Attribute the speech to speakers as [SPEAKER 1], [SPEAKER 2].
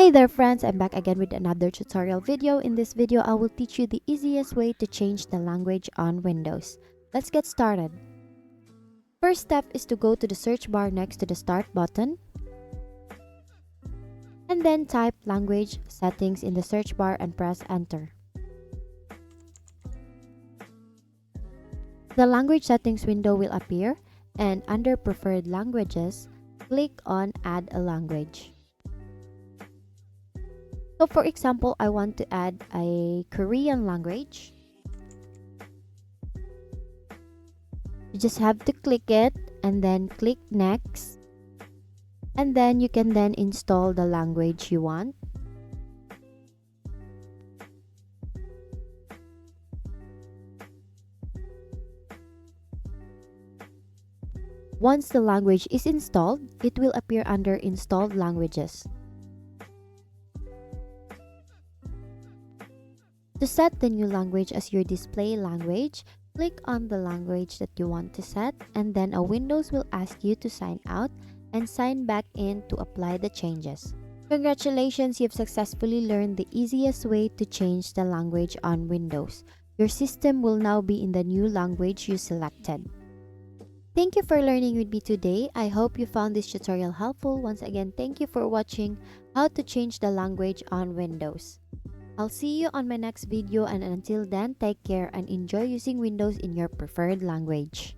[SPEAKER 1] Hey there friends, I'm back again with another tutorial video. In this video, I will teach you the easiest way to change the language on Windows. Let's get started. First step is to go to the search bar next to the start button and then type language settings in the search bar and press enter. The language settings window will appear and under preferred languages, click on add a language. So for example, I want to add a Korean language. You just have to click it and then click next. And then you can then install the language you want. Once the language is installed, it will appear under installed languages. To set the new language as your display language, click on the language that you want to set and then a Windows will ask you to sign out and sign back in to apply the changes. Congratulations, you've successfully learned the easiest way to change the language on Windows. Your system will now be in the new language you selected. Thank you for learning with me today. I hope you found this tutorial helpful. Once again, thank you for watching how to change the language on Windows. I'll see you on my next video, and until then, take care and enjoy using Windows in your preferred language.